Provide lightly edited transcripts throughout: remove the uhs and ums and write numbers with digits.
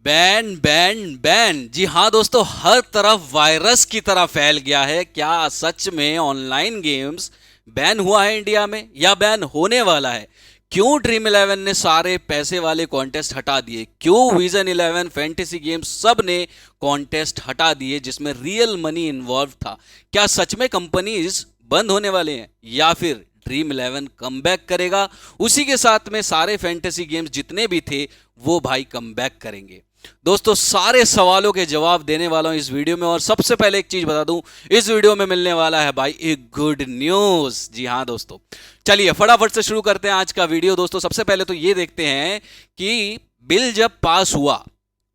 Ban ban ban. जी हाँ दोस्तों, हर तरफ वायरस की तरह फैल गया है। क्या सच में ऑनलाइन गेम्स बैन हुआ है इंडिया में या बैन होने वाला है? क्यों ड्रीम इलेवन ने सारे पैसे वाले कॉन्टेस्ट हटा दिए? क्यों विजन इलेवन, फैंटेसी गेम्स सब ने कॉन्टेस्ट हटा दिए जिसमें रियल मनी इन्वॉल्व था? क्या सच में कंपनीज बंद होने वाले हैं या फिर ड्रीम इलेवन कमबैक करेगा? उसी के साथ में सारे फैंटेसी गेम्स जितने भी थे वो भाई कमबैक करेंगे। दोस्तों, सारे सवालों के जवाब देने वाला हूं इस वीडियो में। और सबसे पहले एक चीज बता दूं, इस वीडियो में मिलने वाला है भाई एक गुड न्यूज। जी हां दोस्तों, चलिए फटाफट से शुरू करते हैं आज का वीडियो। दोस्तों, सबसे पहले तो ये देखते हैं कि बिल जब पास हुआ,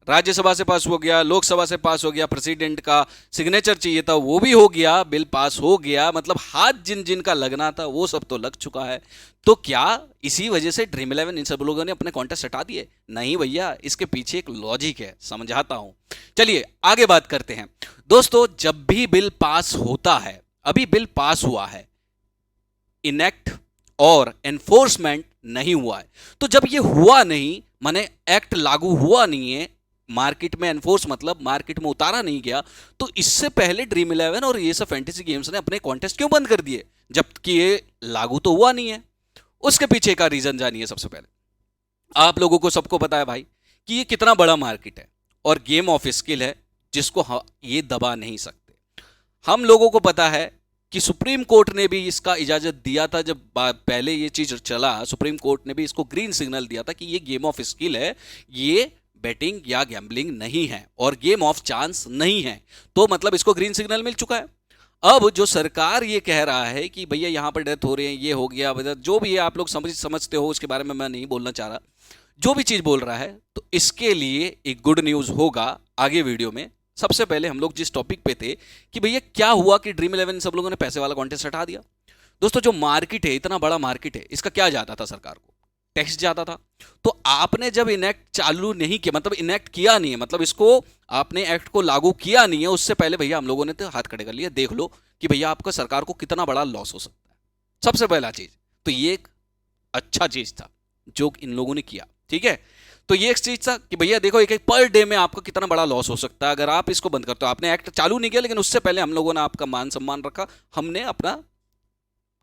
राज्यसभा से पास हो गया, लोकसभा से पास हो गया, प्रेसिडेंट का सिग्नेचर चाहिए था वो भी हो गया, बिल पास हो गया, मतलब हाथ जिन जिन का लगना था वो सब तो लग चुका है। तो क्या इसी वजह से ड्रीम इलेवन इन सब लोगों ने अपने कॉन्टेस्ट हटा दिए? नहीं भैया, इसके पीछे एक लॉजिक है, समझाता हूं। चलिए आगे बात करते हैं। दोस्तों, जब भी बिल पास होता है, अभी बिल पास हुआ है, इनेक्ट और एनफोर्समेंट नहीं हुआ है। तो जब ये हुआ नहीं, माने एक्ट लागू हुआ नहीं है, मार्केट में एनफोर्स मतलब मार्केट में उतारा नहीं गया, तो इससे पहले ड्रीम इलेवन और ये सब फैंटेसी गेम्स ने अपने कॉन्टेस्ट क्यों बंद कर दिए जबकि ये लागू तो हुआ नहीं है? उसके पीछे का रीजन जानिए। सबसे पहले आप लोगों को सबको पता है भाई कि ये कितना बड़ा मार्केट है और गेम ऑफ स्किल है जिसको ये दबा नहीं सकते। हम लोगों को पता है कि सुप्रीम कोर्ट ने भी इसका इजाजत दिया था। जब पहले ये चीज चला, सुप्रीम कोर्ट ने भी इसको ग्रीन सिग्नल दिया था कि ये गेम ऑफ स्किल है, ये बेटिंग या गैम्बलिंग नहीं है और गेम ऑफ चांस नहीं है। तो मतलब इसको ग्रीन सिग्नल मिल चुका है। अब जो सरकार ये कह रहा है कि भैया यहाँ पर डेथ हो रही है, ये हो गया, जो भी है आप लोग समझते हो, उसके बारे में मैं नहीं बोलना चाह रहा। जो भी चीज बोल रहा है, तो इसके लिए एक गुड न्यूज होगा आगे वीडियो में। सबसे पहले हम लोग जिस टॉपिक पे थे कि भैया क्या हुआ कि ड्रीम इलेवन सब लोगों ने पैसे वाला कॉन्टेस्ट हटा दिया। दोस्तों, जो मार्केट है, इतना बड़ा मार्केट है, इसका क्या जाता था सरकार को? टैक्स जाता था। तो आपने जब इनेक्ट चालू नहीं किया, मतलब इनेक्ट किया नहीं है, मतलब इसको आपने एक्ट को लागू किया नहीं है, उससे पहले भैया हम लोगों ने तो हाथ खड़े कर लिए। देख लो कि भैया आपका सरकार को कितना बड़ा लॉस हो सकता है। सबसे पहला चीज तो ये एक अच्छा चीज था जो इन लोगों ने किया, ठीक है। तो ये एक चीज था कि भैया देखो, एक एक पर डे में आपका कितना बड़ा लॉस हो सकता है अगर आप इसको बंद करते हो। आपने एक्ट चालू नहीं किया, लेकिन उससे पहले हम लोगों ने आपका मान सम्मान रखा, हमने अपना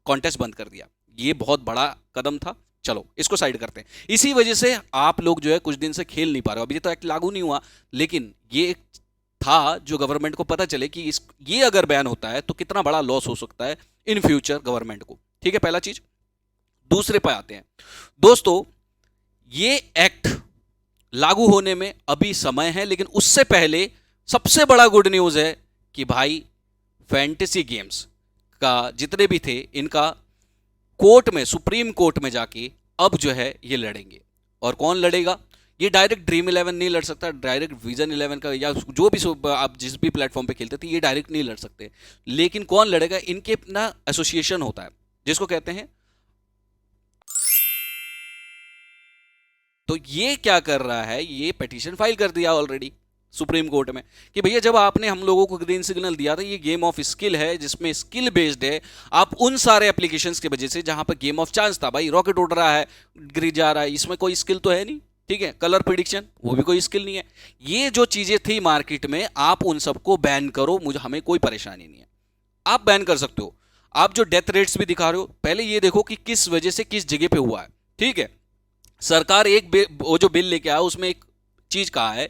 कॉन्टेस्ट बंद कर दिया। ये बहुत बड़ा कदम था। चलो इसको साइड करते हैं। इसी वजह से आप लोग जो है कुछ दिन से खेल नहीं पा रहे हो। अभी तो एक्ट लागू नहीं हुआ, लेकिन ये एक था जो गवर्नमेंट को पता चले कि ये अगर बैन होता है तो कितना बड़ा लॉस हो सकता है इन फ्यूचर गवर्नमेंट को, ठीक है, पहला चीज। दूसरे पे आते हैं दोस्तों, ये एक्ट लागू होने में अभी समय है, लेकिन उससे पहले सबसे बड़ा गुड न्यूज है कि भाई फैंटेसी गेम्स का जितने भी थे, इनका कोर्ट में, सुप्रीम कोर्ट में जाके अब जो है ये लड़ेंगे। और कौन लड़ेगा? ये डायरेक्ट ड्रीम इलेवन नहीं लड़ सकता, डायरेक्ट विजन इलेवन का या जो भी आप जिस भी प्लेटफॉर्म पे खेलते थे, ये डायरेक्ट नहीं लड़ सकते। लेकिन कौन लड़ेगा? इनके अपना एसोसिएशन होता है जिसको कहते हैं। तो ये क्या कर रहा है, ये पिटीशन फाइल कर दिया ऑलरेडी सुप्रीम कोर्ट में कि भैया जब आपने हम लोगों को ग्रीन सिग्नल दिया था, ये गेम ऑफ स्किल है जिसमें स्किल बेस्ड है। आप उन सारे एप्लीकेशंस की वजह से जहां पर गेम ऑफ चांस था, भाई रॉकेट उड़ रहा है, गिर जा रहा है, इसमें कोई स्किल तो है नहीं, ठीक है। कलर प्रिडिक्शन, वो भी कोई स्किल नहीं है। ये जो चीजें थी मार्केट में, आप उन सबको बैन करो, मुझे हमें कोई परेशानी नहीं है, आप बैन कर सकते हो। आप जो डेथ रेट्स भी दिखा रहे हो, पहले ये देखो कि किस वजह से किस जगह पे हुआ है, ठीक है। सरकार एक वो जो बिल लेके आया उसमें एक चीज कहा है,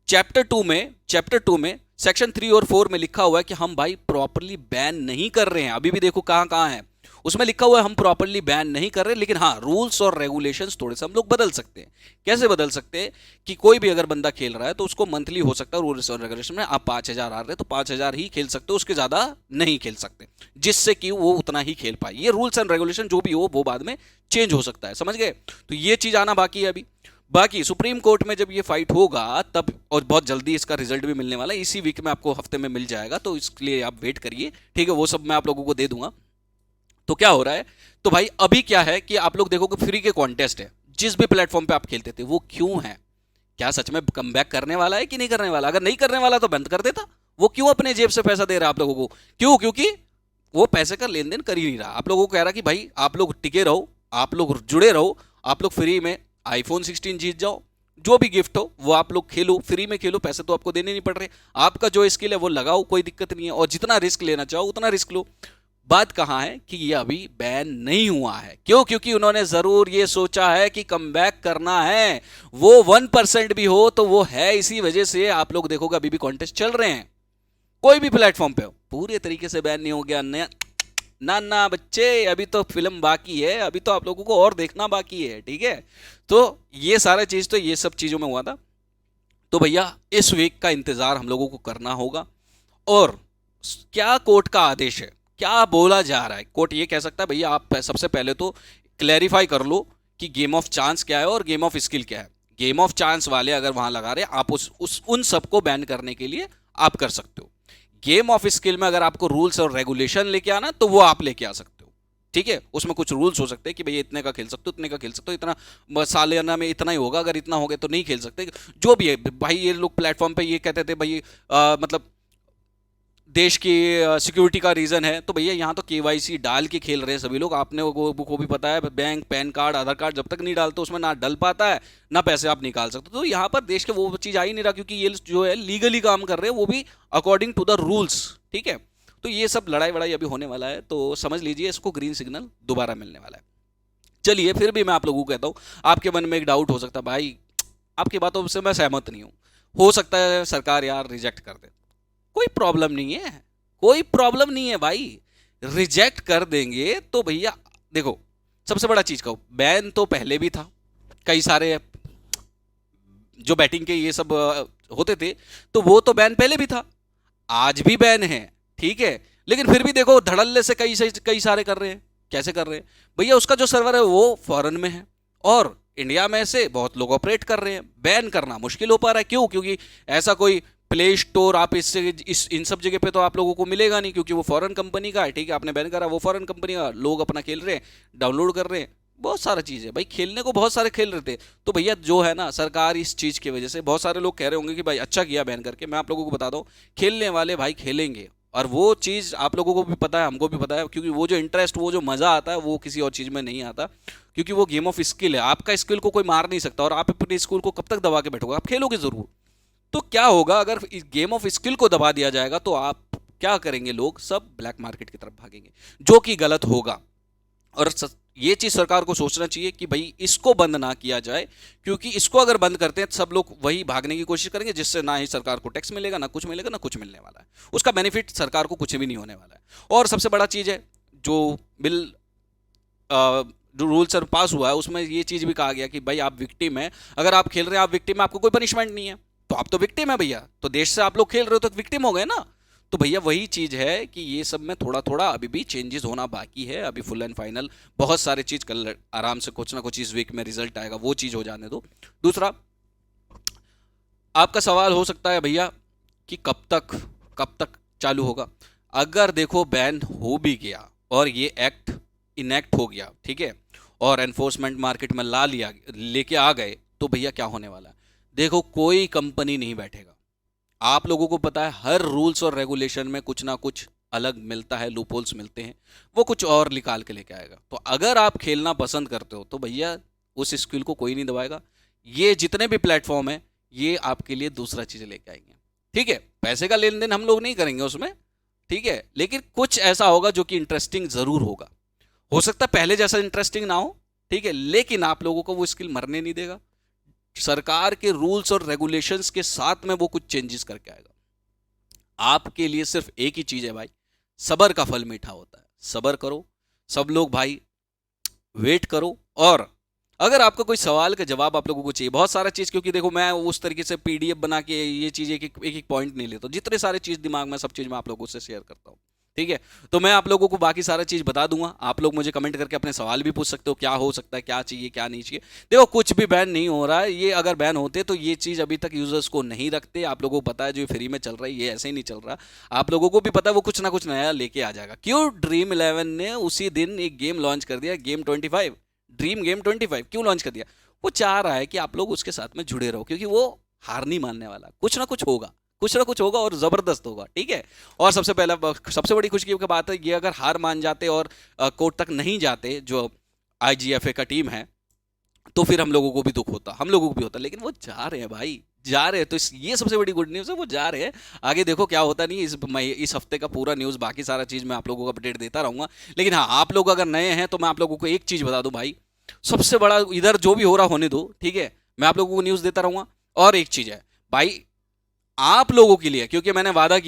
चैप्टर टू में सेक्शन 3 और 4 में लिखा हुआ है कि हम भाई प्रॉपरली बैन नहीं कर रहे हैं। अभी भी देखो कहां कहां है, उसमें लिखा हुआ है हम प्रॉपरली बैन नहीं कर रहे, लेकिन हाँ, रूल्स और रेगुलेशंस थोड़े से हम लोग बदल सकते हैं। कैसे बदल सकते हैं? कि कोई भी अगर बंदा खेल रहा है तो उसको मंथली हो सकता है, रूल्स और रेगुलेशन में आप 5,000 आ रहे तो 5,000 ही खेल सकते हो, उसके ज्यादा नहीं खेल सकते, जिससे कि वो उतना ही खेल पाए। ये रूल्स एंड रेगुलेशन जो भी हो वो बाद में चेंज हो सकता है, समझ गए? तो ये चीज आना बाकी है अभी। बाकी सुप्रीम कोर्ट में जब ये फाइट होगा तब, और बहुत जल्दी इसका रिजल्ट भी मिलने वाला है, इसी वीक में आपको हफ्ते में मिल जाएगा, तो इसके लिए आप वेट करिए, ठीक है। वो सब मैं आप लोगों को दे दूंगा। तो क्या हो रहा है, तो भाई अभी क्या है कि आप लोग देखो कि फ्री के कॉन्टेस्ट है, जिस भी प्लेटफॉर्म पे आप खेलते थे, वो क्यों है? क्या सच में कमबैक करने वाला है कि नहीं करने वाला? अगर नहीं करने वाला तो बंद कर देता। वो क्यों अपने जेब से पैसा दे रहा है आप लोगों को? क्यों? क्योंकि वो पैसे का लेन देन कर ही नहीं रहा। आप लोगों को कह रहा कि भाई आप लोग टिके रहो, आप लोग जुड़े रहो, आप लोग फ्री में iPhone 16 जीत जाओ, जो भी गिफ्ट हो वो आप लोग खेलो, फ्री में खेलो, पैसे तो आपको देने नहीं पड़ रहे, आपका जो स्किल है वो लगाओ, कोई दिक्कत नहीं है, और जितना रिस्क लेना चाहो उतना रिस्क लो। बात कहां है कि ये अभी बैन नहीं हुआ है, क्यों? क्योंकि उन्होंने जरूर ये सोचा है कि कमबैक करना है, वो 1% भी हो तो वो है, इसी वजह से आप लोग देखोगे अभी भी कॉन्टेस्ट चल रहे हैं, कोई भी प्लेटफॉर्म पे हो, पूरे तरीके से बैन नहीं हो गया। नया ना ना बच्चे, अभी तो फिल्म बाकी है, अभी तो आप लोगों को और देखना बाकी है, ठीक है? तो ये सारा चीज तो ये सब चीजों में हुआ था। तो भैया इस वीक का इंतजार हम लोगों को करना होगा, और क्या कोर्ट का आदेश है, क्या बोला जा रहा है। कोर्ट ये कह सकता है भैया आप सबसे पहले तो क्लैरिफाई कर लो कि गेम ऑफ चांस क्या है और गेम ऑफ स्किल क्या है। गेम ऑफ चांस वाले अगर वहां लगा रहे, आप उस उन सबको बैन करने के लिए आप कर सकते हो। गेम ऑफ स्किल में अगर आपको रूल्स और रेगुलेशन लेके आना तो वो आप लेके आ सकते हो, ठीक है? उसमें कुछ रूल्स हो सकते हैं कि भैया इतने का खेल सकते हो, इतने का खेल सकते हो, इतना सालाना में इतना ही होगा, अगर इतना हो गया तो नहीं खेल सकते, जो भी है भाई। ये लोग प्लेटफॉर्म पे ये कहते थे भाई मतलब देश की सिक्योरिटी का रीजन है, तो भैया यहाँ तो केवाईसी डाल के खेल रहे हैं सभी लोग, आपने को भी पता है, बैंक, पैन कार्ड, आधार कार्ड जब तक नहीं डालते उसमें ना डल पाता है ना पैसे आप निकाल सकते। तो यहाँ पर देश के वो चीज़ आ ही नहीं रहा, क्योंकि ये जो है लीगली काम कर रहे हैं, वो भी अकॉर्डिंग टू द रूल्स, ठीक है? तो ये सब लड़ाई वड़ाई अभी होने वाला है, तो समझ लीजिए इसको ग्रीन सिग्नल दोबारा मिलने वाला है। चलिए, फिर भी मैं आप लोगों को कहता हूँ, आपके मन में एक डाउट हो सकता है, भाई आपकी बातों से मैं सहमत नहीं हूँ, हो सकता है सरकार यार रिजेक्ट कर दे। कोई प्रॉब्लम नहीं है, कोई प्रॉब्लम नहीं है भाई, रिजेक्ट कर देंगे तो भैया देखो, सबसे बड़ा चीज कहूं, बैन तो पहले भी था, कई सारे जो बैटिंग के ये सब होते थे, तो वो तो बैन पहले भी था, आज भी बैन है, ठीक है? लेकिन फिर भी देखो धड़ल्ले से कई सारे कर रहे हैं। कैसे कर रहे हैं भैया? उसका जो सर्वर है वो फॉरेन में है, और इंडिया में से बहुत लोग ऑपरेट कर रहे हैं, बैन करना मुश्किल हो पा रहा है। क्यों? क्योंकि ऐसा कोई प्ले स्टोर आप इससे इन सब जगह पे तो आप लोगों को मिलेगा नहीं, क्योंकि वो फॉरेन कंपनी का है, ठीक है? आपने बैन करा, वो फॉरेन कंपनी का, लोग अपना खेल रहे हैं, डाउनलोड कर रहे हैं, बहुत सारा चीज़ है भाई, खेलने को बहुत सारे खेल रहे थे। तो भैया जो है ना, सरकार इस चीज़ की वजह से, बहुत सारे लोग कह रहे होंगे कि भाई अच्छा किया बैन करके, मैं आप लोगों को बता दूं, खेलने वाले भाई खेलेंगे, और वो चीज़ आप लोगों को भी पता है, हमको भी पता है, क्योंकि वो जो इंटरेस्ट, वो जो मज़ा आता है, वो किसी और चीज़ में नहीं आता, क्योंकि वो गेम ऑफ स्किल है, आपका स्किल को कोई मार नहीं सकता, और आप अपने स्किल को कब तक दबा के बैठोगे? आप खेलोगे ज़रूर। तो क्या होगा अगर इस गेम ऑफ स्किल को दबा दिया जाएगा, तो आप क्या करेंगे? लोग सब ब्लैक मार्केट की तरफ भागेंगे, जो कि गलत होगा। और ये चीज सरकार को सोचना चाहिए कि भाई इसको बंद ना किया जाए, क्योंकि इसको अगर बंद करते हैं तो सब लोग वही भागने की कोशिश करेंगे, जिससे ना ही सरकार को टैक्स मिलेगा, ना कुछ मिलेगा, ना कुछ मिलने वाला है, उसका बेनिफिट सरकार को कुछ भी नहीं होने वाला है। और सबसे बड़ा चीज है, जो बिल जो रूल सर पास हुआ है, उसमें ये चीज भी कहा गया कि भाई आप विक्टिम है, अगर आप खेल रहे हैं, आप विक्टिम है, आपको कोई पनिशमेंट नहीं है, तो आप तो विक्टिम है भैया, तो देश से आप लोग खेल रहे हो तो विक्टिम हो गए ना। तो भैया वही चीज है कि ये सब में थोड़ा थोड़ा अभी भी चेंजेस होना बाकी है, अभी फुल एंड फाइनल बहुत सारे चीज कल आराम से कुछ ना कुछ इस वीक में रिजल्ट आएगा, वो चीज हो जाने दो। दूसरा, आपका सवाल हो सकता है भैया कि कब तक चालू होगा? अगर देखो बैन हो भी गया और ये एक्ट इनेक्ट हो गया, ठीक है, और एनफोर्समेंट मार्केट में ला लिया, लेके आ गए, तो भैया क्या होने वाला है? देखो कोई कंपनी नहीं बैठेगा, आप लोगों को पता है हर रूल्स और रेगुलेशन में कुछ ना कुछ अलग मिलता है, लूपहोल्स मिलते हैं, वो कुछ और निकाल के लेके आएगा। तो अगर आप खेलना पसंद करते हो तो भैया उस स्किल को कोई नहीं दबाएगा, ये जितने भी प्लेटफॉर्म है ये आपके लिए दूसरा चीज लेके आएंगे, ठीक है? पैसे का लेन देन हम लोग नहीं करेंगे उसमें, ठीक है, लेकिन कुछ ऐसा होगा जो कि इंटरेस्टिंग जरूर होगा, हो सकता है पहले जैसा इंटरेस्टिंग ना हो, ठीक है, लेकिन आप लोगों को वो स्किल मरने नहीं देगा, सरकार के रूल्स और रेगुलेशंस के साथ में वो कुछ चेंजेस करके आएगा। आपके लिए सिर्फ एक ही चीज है भाई, सबर का फल मीठा होता है, सबर करो सब लोग भाई, वेट करो। और अगर आपका कोई सवाल का जवाब आप लोगों को चाहिए, बहुत सारा चीज़, क्योंकि देखो मैं उस तरीके से पीडीएफ बना के ये चीज़ एक एक पॉइंट नहीं लेता, जितने सारे चीज़ दिमाग में सब चीज़ मैं आप लोगों से शेयर करता हूँ, ठीक है? तो मैं आप लोगों को बाकी सारा चीज़ बता दूंगा, आप लोग मुझे कमेंट करके अपने सवाल भी पूछ सकते हो, क्या हो सकता है, क्या चाहिए, क्या नहीं चाहिए। देखो कुछ भी बैन नहीं हो रहा है, ये अगर बैन होते तो ये चीज़ अभी तक यूजर्स को नहीं रखते, आप लोगों को पता है जो फ्री में चल रहा है ये ऐसे ही नहीं चल रहा, आप लोगों को भी पता है वो कुछ ना कुछ नया लेके आ जाएगा। क्यों ड्रीम 11 ने उसी दिन एक गेम लॉन्च कर दिया, गेम 25, ड्रीम गेम 25 क्यों लॉन्च कर दिया? वो चाह रहा है कि आप लोग उसके साथ में जुड़े रहो, क्योंकि वो हार नहीं मानने वाला, कुछ ना कुछ होगा, कुछ ना कुछ होगा और जबरदस्त होगा, ठीक है? और सबसे बड़ी खुशी की बात है, ये अगर हार मान जाते और कोर्ट तक नहीं जाते, जो आईजीएफए का टीम है, तो फिर हम लोगों को भी दुख होता, हम लोगों को भी होता, लेकिन वो जा रहे हैं भाई, जा रहे हैं। तो ये सबसे बड़ी गुड न्यूज़ है, वो जा रहे हैं। आगे देखो क्या होता नहीं, इस हफ्ते का पूरा न्यूज़, बाकी सारा चीज़ मैं आप लोगों को अपडेट देता रहूंगा। लेकिन हाँ, आप लोग अगर नए हैं तो मैं आप लोगों को एक चीज़ बता दूं भाई, सबसे बड़ा, इधर जो भी हो रहा होने दो, ठीक है, मैं आप लोगों को न्यूज़ देता रहूंगा। और एक चीज़ है भाई, आप लोगों के लिए, क्योंकि मैंने वादा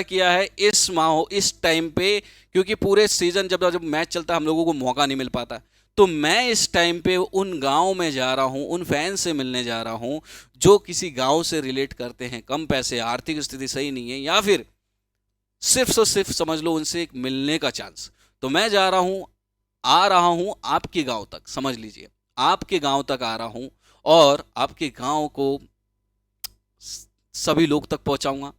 किया है इस माह, इस टाइम पे, क्योंकि पूरे सीजन जब जब मैच चलता है हम लोगों को मौका नहीं मिल पाता, तो मैं इस टाइम पे उन गांव में जा रहा हूं, उन फैन से मिलने जा रहा हूं जो किसी गांव से रिलेट करते हैं, कम पैसे, आर्थिक स्थिति सही नहीं है, या फिर सिर्फ और सिर्फ समझ लो उनसे एक मिलने का चांस। तो मैं जा रहा हूं, आ रहा हूं आपके गांव तक, समझ लीजिए, आपके गांव तक आ रहा हूं, और आपके गांव को सभी लोग तक पहुंचाऊंगा,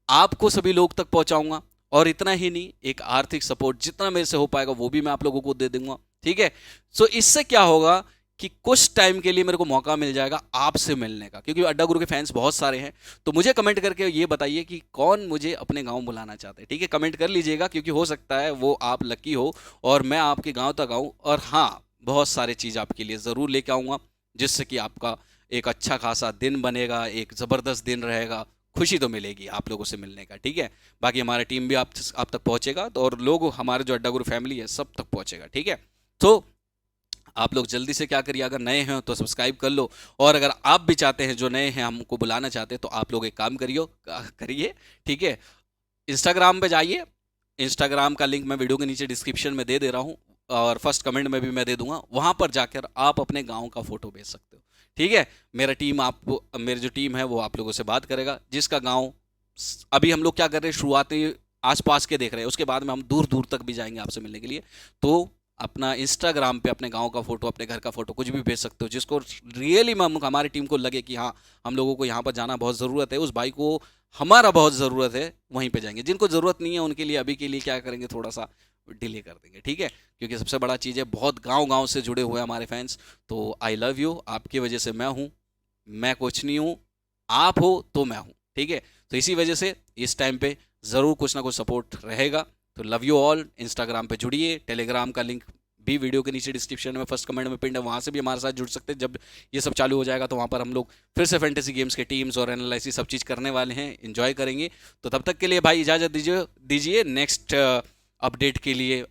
आपको सभी लोग तक पहुंचाऊंगा। और इतना ही नहीं, एक आर्थिक सपोर्ट जितना मेरे से हो पाएगा वो भी मैं आप लोगों को दे दूंगा, ठीक है। सो इससे क्या होगा कि कुछ टाइम के लिए मेरे को मौका मिल जाएगा आपसे मिलने का, क्योंकि अड्डा गुरु के फैंस बहुत सारे हैं। तो मुझे कमेंट करके ये बताइए कि कौन मुझे अपने गांव बुलाना चाहते हैं, ठीक है, कमेंट कर लीजिएगा, क्योंकि हो सकता है वो आप लकी हो और मैं आपके गांव तक आऊं, और हाँ, बहुत सारी चीज़ आपके लिए ज़रूर लेके आऊंगा, जिससे कि आपका एक अच्छा खासा दिन बनेगा, एक ज़बरदस्त दिन रहेगा, खुशी तो मिलेगी आप लोगों से मिलने का, ठीक है। बाकी हमारा टीम भी आप तक पहुंचेगा, तो और लोग, हमारे जो अड्डा गुरु फैमिली है, सब तक पहुंचेगा, ठीक है। तो आप लोग जल्दी से क्या करिए, अगर नए हैं तो सब्सक्राइब कर लो, और अगर आप भी चाहते हैं, जो नए हैं हमको बुलाना चाहते हैं, तो आप लोग एक काम करिए, ठीक है, इंस्टाग्राम पे जाइए। इंस्टाग्राम का लिंक मैं वीडियो के नीचे डिस्क्रिप्शन में दे दे रहा हूँ, और फर्स्ट कमेंट में भी मैं दे दूंगा, वहां पर जाकर आप अपने गांव का फोटो भेज सकते हो, ठीक है। मेरी जो टीम है वो आप लोगों से बात करेगा, जिसका गांव, अभी हम लोग क्या कर रहे हैं, शुरुआती आसपास के देख रहे हैं, उसके बाद में हम दूर दूर तक भी जाएंगे आपसे मिलने के लिए। तो अपना इंस्टाग्राम पे अपने गांव का फोटो, अपने घर का फोटो, कुछ भी भेज सकते हो, जिसको रियली हमारी टीम को लगे कि हाँ, हम लोगों को यहाँ पर जाना बहुत ज़रूरत है, उस भाई को हमारा बहुत ज़रूरत है, वहीं पे जाएंगे। जिनको ज़रूरत नहीं है उनके लिए अभी के लिए क्या करेंगे, थोड़ा सा डिले कर देंगे, ठीक है। क्योंकि सबसे बड़ा चीज़ है, बहुत गांव गांव से जुड़े हुए हैं हमारे फैंस। तो आई लव यू, आपकी वजह से मैं हूँ, मैं कुछ नहीं हूँ, आप हो तो मैं हूँ, ठीक है। तो इसी वजह से इस टाइम पे ज़रूर कुछ ना कुछ सपोर्ट रहेगा। तो लव यू ऑल। इंस्टाग्राम पे जुड़िए, टेलीग्राम का लिंक भी वीडियो के नीचे डिस्क्रिप्शन में फर्स्ट कमेंट में पिंड है, वहाँ से भी हमारे साथ जुड़ सकते हैं। जब ये सब चालू हो जाएगा तो वहाँ पर हम लोग फिर से फैंटेसी गेम्स के टीम्स और एनालिसिस सब चीज़ करने वाले हैं, इन्जॉय करेंगे। तो तब तक के लिए भाई इजाज़त दीजिए। नेक्स्ट अपडेट के लिए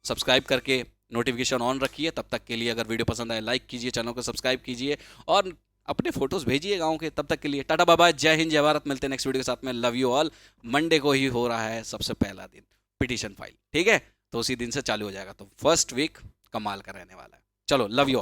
सब्सक्राइब करके नोटिफिकेशन ऑन रखिए। तब तक के लिए अगर वीडियो पसंद आए लाइक कीजिए, चैनल को सब्सक्राइब कीजिए, और अपने फोटोज भेजिए गाँव के। तब तक के लिए टाटा बाय बाय, जय हिंद जय भारत। मिलते हैं नेक्स्ट वीडियो के साथ में। Love you all. मंडे को ही हो रहा है सबसे पहला दिन पिटीशन फाइल, ठीक है, तो उसी दिन से चालू हो जाएगा। तो फर्स्ट वीक कमाल का रहने वाला है। चलो, लव यू ऑल।